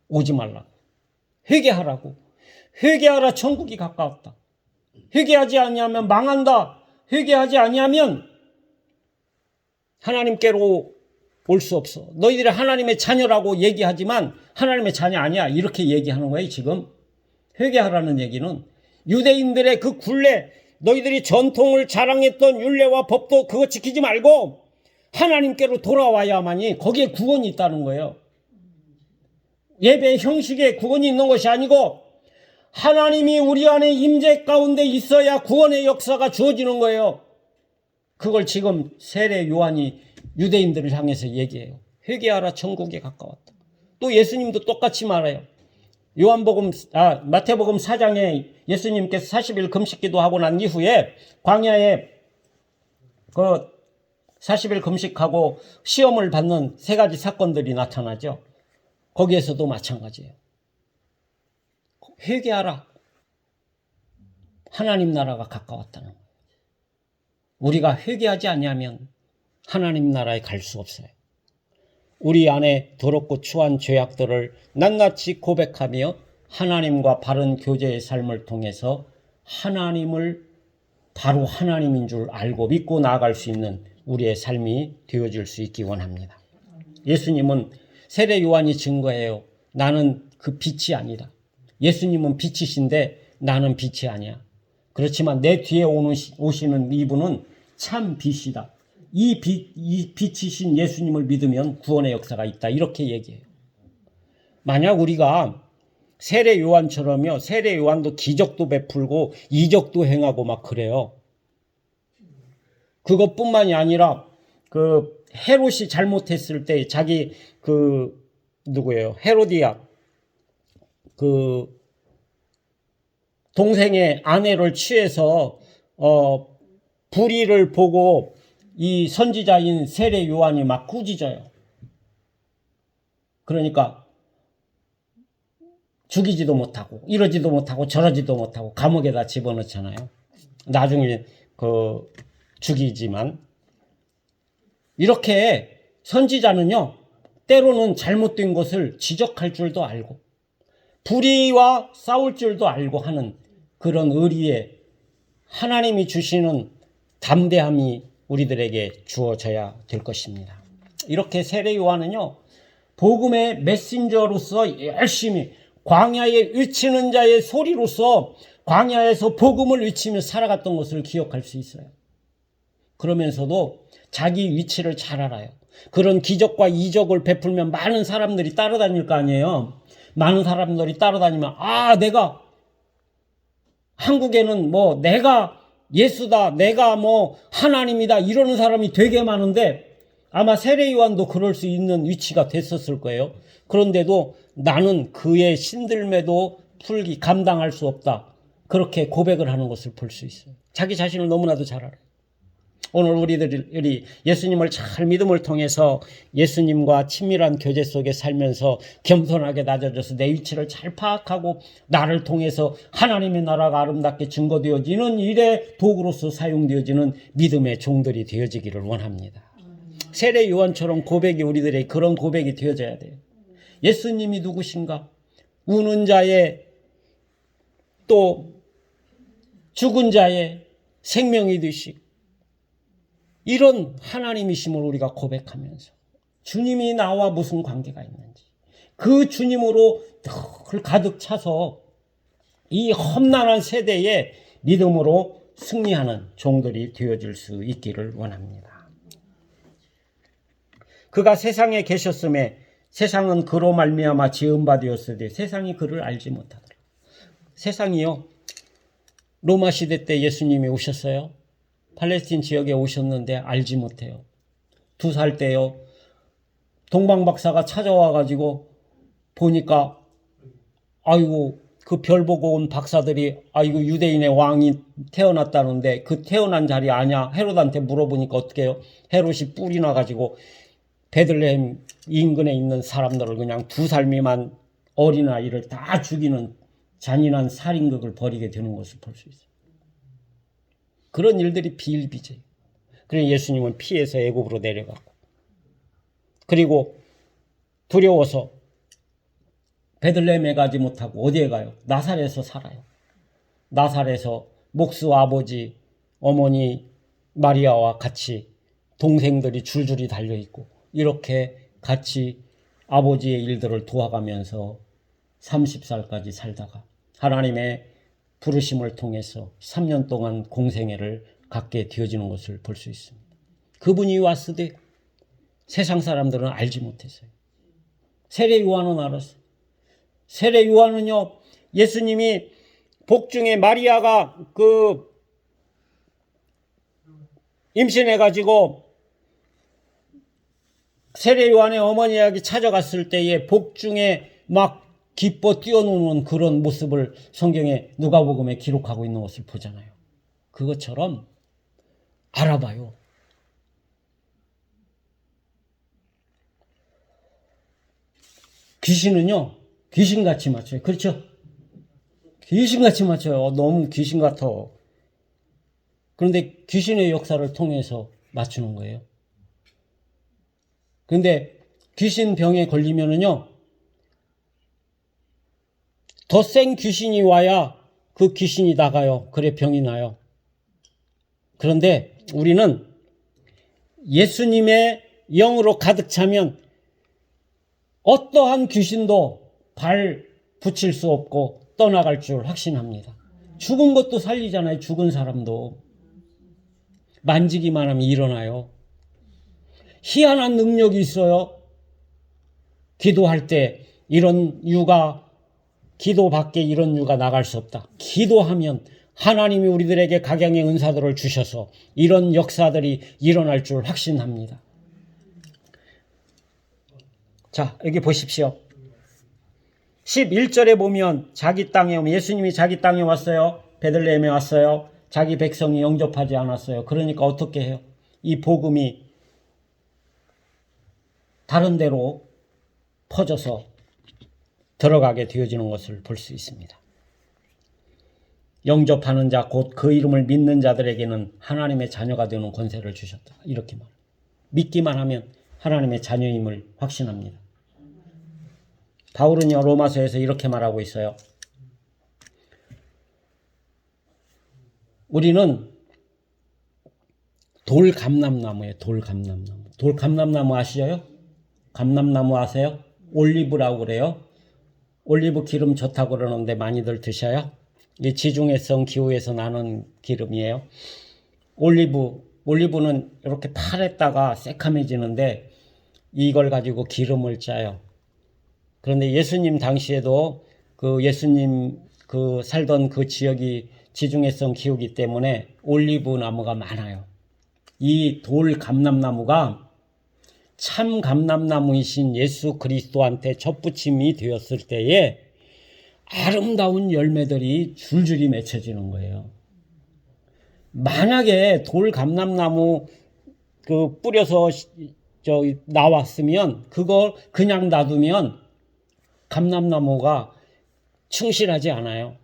[SPEAKER 1] 오지 말라고. 회개하라고. 회개하라 천국이 가까웠다. 회개하지 아니하면 망한다. 회개하지 아니하면 하나님께로 올 수 없어. 너희들이 하나님의 자녀라고 얘기하지만 하나님의 자녀 아니야. 이렇게 얘기하는 거예요 지금. 회개하라는 얘기는 유대인들의 그 굴레, 너희들이 전통을 자랑했던 율례와 법도 그거 지키지 말고 하나님께로 돌아와야만이 거기에 구원이 있다는 거예요. 예배 형식에 구원이 있는 것이 아니고 하나님이 우리 안에 임재 가운데 있어야 구원의 역사가 주어지는 거예요. 그걸 지금 세례 요한이 유대인들을 향해서 얘기해요. 회개하라 천국에 가까웠다. 또 예수님도 똑같이 말해요. 마태복음 4장에 예수님께서 40일 금식기도 하고 난 이후에 광야에 그 40일 금식하고 시험을 받는 3가지 사건들이 나타나죠. 거기에서도 마찬가지예요. 회개하라. 하나님 나라가 가까웠다는 거예요. 우리가 회개하지 아니하면 하나님 나라에 갈 수 없어요. 우리 안에 더럽고 추한 죄악들을 낱낱이 고백하며 하나님과 바른 교제의 삶을 통해서 하나님을 바로 하나님인 줄 알고 믿고 나아갈 수 있는 우리의 삶이 되어질 수 있기 원합니다. 예수님은 세례 요한이 증거해요. 나는 그 빛이 아니다. 예수님은 빛이신데 나는 빛이 아니야. 그렇지만 내 뒤에 오시는 이분은 참 빛이다. 이 빛이신 예수님을 믿으면 구원의 역사가 있다. 이렇게 얘기해요. 만약 우리가 세례 요한처럼요. 세례 요한도 기적도 베풀고 이적도 행하고 막 그래요. 그것뿐만이 아니라 그 헤롯이 잘못했을 때 자기 누구예요? 헤로디아 동생의 아내를 취해서 불의를 보고 이 선지자인 세례 요한이 막 꾸짖어요. 그러니까 죽이지도 못하고 이러지도 못하고 저러지도 못하고 감옥에다 집어넣잖아요. 나중에 죽이지만 이렇게 선지자는요 때로는 잘못된 것을 지적할 줄도 알고 불의와 싸울 줄도 알고 하는 그런 의리에 하나님이 주시는 담대함이 우리들에게 주어져야 될 것입니다. 이렇게 세례 요한은요 복음의 메신저로서 열심히 광야에 외치는 자의 소리로서 광야에서 복음을 외치며 살아갔던 것을 기억할 수 있어요. 그러면서도 자기 위치를 잘 알아요. 그런 기적과 이적을 베풀면 많은 사람들이 따라다닐 거 아니에요. 많은 사람들이 따라다니면 내가 한국에는 내가 예수다, 내가 하나님이다 이러는 사람이 되게 많은데 아마 세례 요한도 그럴 수 있는 위치가 됐었을 거예요. 그런데도 나는 그의 신들매도 감당할 수 없다. 그렇게 고백을 하는 것을 볼 수 있어요. 자기 자신을 너무나도 잘 알아요. 오늘 우리들이 예수님을 잘 믿음을 통해서 예수님과 친밀한 교제 속에 살면서 겸손하게 낮아져서 내 위치를 잘 파악하고 나를 통해서 하나님의 나라가 아름답게 증거되어지는 일의 도구로서 사용되어지는 믿음의 종들이 되어지기를 원합니다. 세례 요한처럼 고백이 우리들의 그런 고백이 되어져야 돼요. 예수님이 누구신가? 우는 자의 또 죽은 자의 생명이 되시고 이런 하나님이심을 우리가 고백하면서 주님이 나와 무슨 관계가 있는지 그 주님으로 늘 가득 차서 이 험난한 세대에 믿음으로 승리하는 종들이 되어질 수 있기를 원합니다. 그가 세상에 계셨음에 세상은 그로 말미암아 지은 바 되었으되 세상이 그를 알지 못하더라. 세상이요 로마 시대 때 예수님이 오셨어요. 팔레스틴 지역에 오셨는데 알지 못해요. 2살 때요. 동방박사가 찾아와가지고 보니까 그 별 보고 온 박사들이 유대인의 왕이 태어났다는데 그 태어난 자리 아냐? 헤롯한테 물어보니까 어떻게 해요? 헤롯이 뿔이 나가지고 베들레헴 인근에 있는 사람들을 그냥 2살 미만 어린아이를 다 죽이는 잔인한 살인극을 벌이게 되는 것을 볼 수 있어요. 그런 일들이 비일비재해요. 그래서 예수님은 피해서 애굽으로 내려가고 그리고 두려워서 베들레헴에 가지 못하고 어디에 가요? 나사렛에서 살아요. 나사렛에서 목수 아버지 어머니 마리아와 같이 동생들이 줄줄이 달려있고 이렇게 같이 아버지의 일들을 도와가면서 30살까지 살다가 하나님의 부르심을 통해서 3년 동안 공생애를 갖게 되어지는 것을 볼 수 있습니다. 그분이 왔으되 세상 사람들은 알지 못했어요. 세례 요한은 알았어요. 세례 요한은요 예수님이 복중에 마리아가 임신해가지고 세례 요한의 어머니에게 찾아갔을 때에 복중에 막 기뻐 뛰어노는 그런 모습을 성경에 누가복음에 기록하고 있는 것을 보잖아요. 그것처럼 알아봐요. 귀신은요 귀신같이 맞춰요. 그렇죠? 귀신같이 맞춰요. 너무 귀신 같아. 그런데 귀신의 역사를 통해서 맞추는 거예요. 그런데 귀신 병에 걸리면은요 더 센 귀신이 와야 그 귀신이 나가요. 그래 병이 나요. 그런데 우리는 예수님의 영으로 가득 차면 어떠한 귀신도 발 붙일 수 없고 떠나갈 줄 확신합니다. 죽은 것도 살리잖아요. 죽은 사람도. 만지기만 하면 일어나요. 희한한 능력이 있어요. 기도할 때 이런 유가, 기도 밖에 이런 유가 나갈 수 없다. 기도하면 하나님이 우리들에게 각양의 은사들을 주셔서 이런 역사들이 일어날 줄 확신합니다. 자, 여기 보십시오. 11절에 보면 자기 땅에 오면, 예수님이 자기 땅에 왔어요. 베들레헴에 왔어요. 자기 백성이 영접하지 않았어요. 그러니까 어떻게 해요? 이 복음이 다른 데로 퍼져서 들어가게 되어지는 것을 볼 수 있습니다. 영접하는 자, 곧 그 이름을 믿는 자들에게는 하나님의 자녀가 되는 권세를 주셨다. 이렇게 말. 믿기만 하면 하나님의 자녀임을 확신합니다. 바울은요, 로마서에서 이렇게 말하고 있어요. 우리는 돌감람나무예요. 돌감람나무. 돌감람나무 아시죠? 감람나무 아세요? 올리브라고 그래요. 올리브 기름 좋다고 그러는데 많이들 드셔요? 이게 지중해성 기후에서 나는 기름이에요. 올리브는 이렇게 팔에다가 새카매지는데 이걸 가지고 기름을 짜요. 그런데 예수님 당시에도 그 예수님 그 살던 그 지역이 지중해성 기후이기 때문에 올리브 나무가 많아요. 이 돌 감람나무가 참 감람나무이신 예수 그리스도한테 접붙임이 되었을 때에 아름다운 열매들이 줄줄이 맺혀지는 거예요. 만약에 돌 감람나무 그 뿌려서 나왔으면 그걸 그냥 놔두면 감람나무가 충실하지 않아요.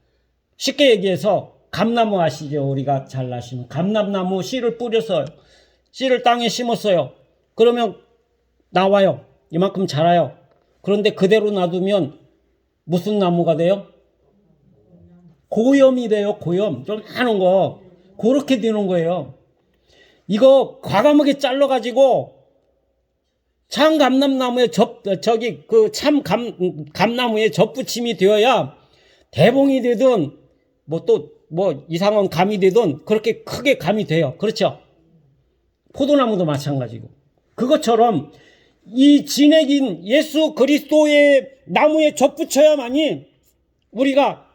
[SPEAKER 1] 쉽게 얘기해서 감나무 아시죠? 우리가 잘 아시는 감람나무 씨를 뿌려서 씨를 땅에 심었어요. 그러면 나와요. 이만큼 자라요. 그런데 그대로 놔두면 무슨 나무가 돼요? 고염이 돼요. 고염. 좀 많은 거. 그렇게 되는 거예요. 이거 과감하게 잘라가지고 참 감람나무에 감나무에 접붙임이 되어야 대봉이 되든 뭐 이상한 감이 되든 그렇게 크게 감이 돼요. 그렇죠? 포도나무도 마찬가지고. 그것처럼 이 진액인 예수 그리스도의 나무에 접붙여야만이 우리가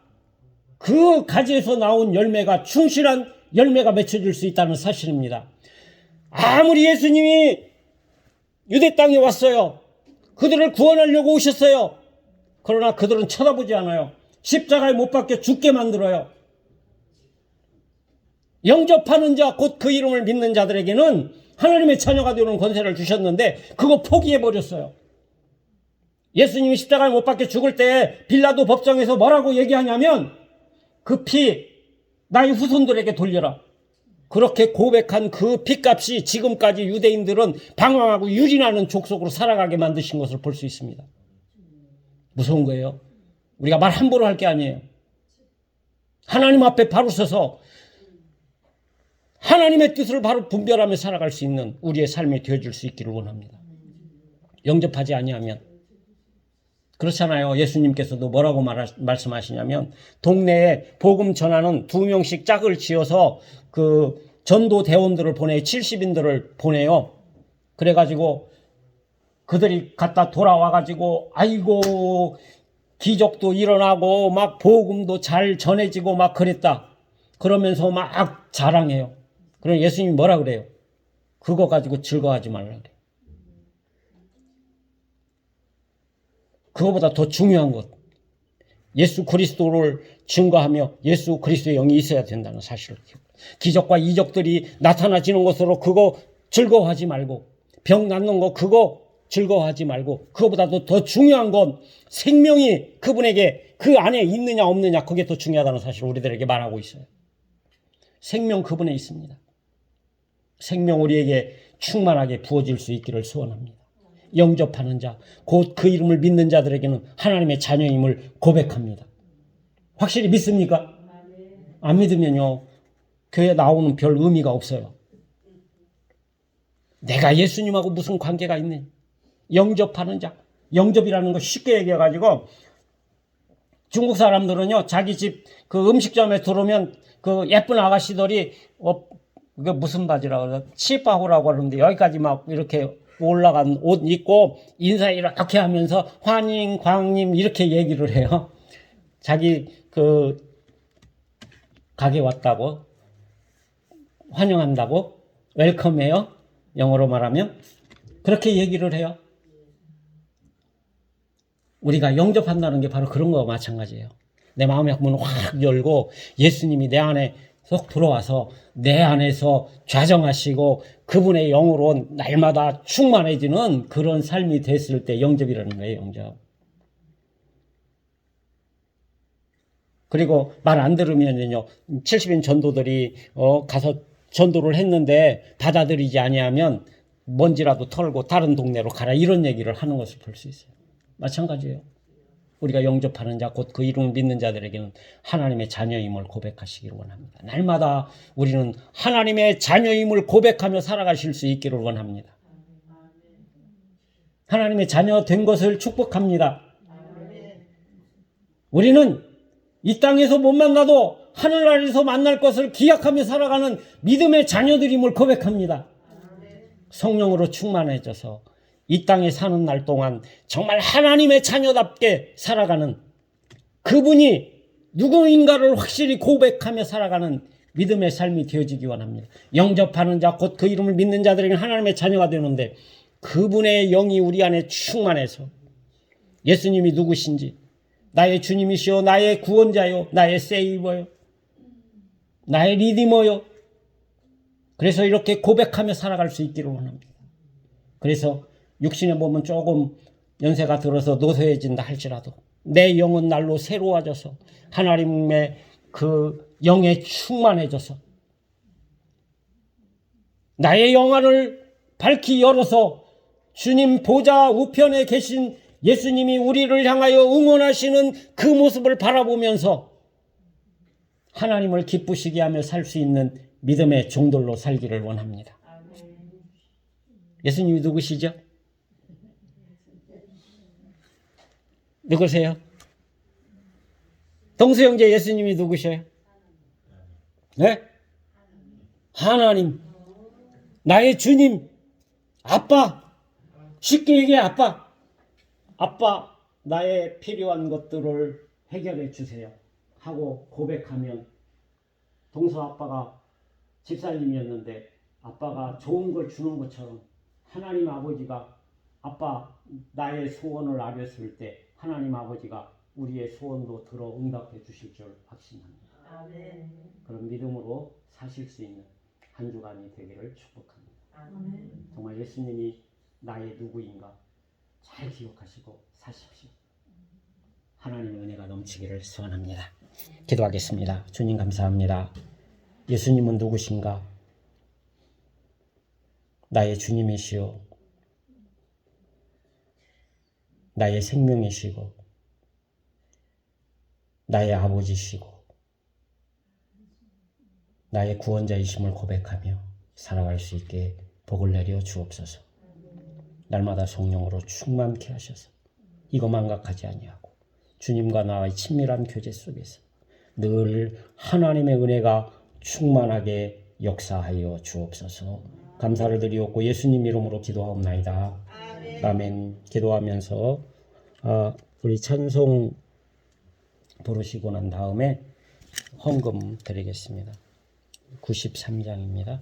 [SPEAKER 1] 그 가지에서 나온 열매가 충실한 열매가 맺혀질 수 있다는 사실입니다. 아무리 예수님이 유대 땅에 왔어요. 그들을 구원하려고 오셨어요. 그러나 그들은 쳐다보지 않아요. 십자가에 못 박혀 죽게 만들어요. 영접하는 자, 곧 그 이름을 믿는 자들에게는 하나님의 자녀가 되는 권세를 주셨는데 그거 포기해버렸어요. 예수님이 십자가에 못 박혀 죽을 때 빌라도 법정에서 뭐라고 얘기하냐면 그 피 나의 후손들에게 돌려라. 그렇게 고백한 그 피값이 지금까지 유대인들은 방황하고 유린하는 족속으로 살아가게 만드신 것을 볼 수 있습니다. 무서운 거예요. 우리가 말 함부로 할 게 아니에요. 하나님 앞에 바로 서서 하나님의 뜻을 바로 분별하며 살아갈 수 있는 우리의 삶이 되어줄 수 있기를 원합니다. 영접하지 아니하면. 그렇잖아요. 예수님께서도 뭐라고 말씀하시냐면 동네에 복음 전하는 2명씩 짝을 지어서 그 전도 대원들을 보내요. 70인들을 보내요. 그래가지고 그들이 갔다 돌아와가지고 아이고 기적도 일어나고 막 복음도 잘 전해지고 막 그랬다. 그러면서 막 자랑해요. 그럼 예수님이 뭐라 그래요? 그거 가지고 즐거워하지 말라 그래요. 그거보다 더 중요한 것, 예수 그리스도를 증거하며 예수 그리스도의 영이 있어야 된다는 사실을. 기적과 이적들이 나타나지는 것으로 그거 즐거워하지 말고, 병 낫는 거 그거 즐거워하지 말고, 그거보다도 더 중요한 건 생명이 그분에게 그 안에 있느냐 없느냐, 그게 더 중요하다는 사실을 우리들에게 말하고 있어요. 생명 그분에 있습니다. 생명 우리에게 충만하게 부어질 수 있기를 소원합니다. 영접하는 자, 곧 그 이름을 믿는 자들에게는 하나님의 자녀임을 고백합니다. 확실히 믿습니까? 안 믿으면요, 교회 나오는 별 의미가 없어요. 내가 예수님하고 무슨 관계가 있네. 영접하는 자, 영접이라는 거 쉽게 얘기해가지고 중국 사람들은요, 자기 집 그 음식점에 들어오면 그 예쁜 아가씨들이 그게 무슨 바지라고 그러죠? 치파후라고 하는데 여기까지 막 이렇게 올라간 옷 입고 인사 이렇게 하면서 환인, 광님 이렇게 얘기를 해요. 자기 그 가게 왔다고 환영한다고 웰컴해요. 영어로 말하면 그렇게 얘기를 해요. 우리가 영접한다는 게 바로 그런 거와 마찬가지예요. 내 마음의 문을 확 열고 예수님이 내 안에 쏙 들어와서 내 안에서 좌정하시고 그분의 영으로 날마다 충만해지는 그런 삶이 됐을 때 영접이라는 거예요. 영접. 그리고 말 안 들으면요, 70인 전도들이 가서 전도를 했는데 받아들이지 아니하면 먼지라도 털고 다른 동네로 가라, 이런 얘기를 하는 것을 볼 수 있어요. 마찬가지예요. 우리가 영접하는 자, 곧 그 이름을 믿는 자들에게는 하나님의 자녀임을 고백하시기를 원합니다. 날마다 우리는 하나님의 자녀임을 고백하며 살아가실 수 있기를 원합니다. 하나님의 자녀 된 것을 축복합니다. 우리는 이 땅에서 못 만나도 하늘나라에서 만날 것을 기약하며 살아가는 믿음의 자녀들임을 고백합니다. 성령으로 충만해져서 이 땅에 사는 날 동안 정말 하나님의 자녀답게 살아가는, 그분이 누구인가를 확실히 고백하며 살아가는 믿음의 삶이 되어지기 원합니다. 영접하는 자, 곧 그 이름을 믿는 자들에게 하나님의 자녀가 되는데 그분의 영이 우리 안에 충만해서 예수님이 누구신지, 나의 주님이시오, 나의 구원자요, 나의 세이버요, 나의 리디머요. 그래서 이렇게 고백하며 살아갈 수 있기를 원합니다. 그래서 육신에 보면 조금 연세가 들어서 노쇠해진다 할지라도 내 영은 날로 새로워져서 하나님의 그 영에 충만해져서 나의 영안을 밝히 열어서 주님 보좌 우편에 계신 예수님이 우리를 향하여 응원하시는 그 모습을 바라보면서 하나님을 기쁘시게 하며 살 수 있는 믿음의 종들로 살기를 원합니다. 예수님이 누구시죠? 누구세요? 동수형제 예수님이 누구셔요? 네? 하나님, 나의 주님, 아빠. 쉽게 얘기해, 아빠. 아빠, 나의 필요한 것들을 해결해 주세요 하고 고백하면, 동서 아빠가 집사님이었는데 아빠가 좋은 걸 주는 것처럼 하나님 아버지가 아빠 나의 소원을 아뢰었을 때 하나님 아버지가 우리의 소원도 들어 응답해 주실 줄 확신합니다. 아멘. 그런 믿음으로 사실 수 있는 한 주간이 되기를 축복합니다. 아멘. 정말 예수님이 나의 누구인가 잘 기억하시고 사십시오. 하나님의 은혜가 넘치기를 소원합니다. 기도하겠습니다. 주님 감사합니다. 예수님은 누구신가? 나의 주님이시오, 나의 생명이시고 나의 아버지시고 나의 구원자이심을 고백하며 살아갈 수 있게 복을 내려 주옵소서. 날마다 성령으로 충만케 하셔서 이거 망각하지 아니하고 주님과 나의 친밀한 교제 속에서 늘 하나님의 은혜가 충만하게 역사하여 주옵소서. 감사를 드리옵고 예수님 이름으로 기도하옵나이다. 아멘. 기도하면서 우리 찬송 부르시고 난 다음에 헌금 드리겠습니다. 93장입니다.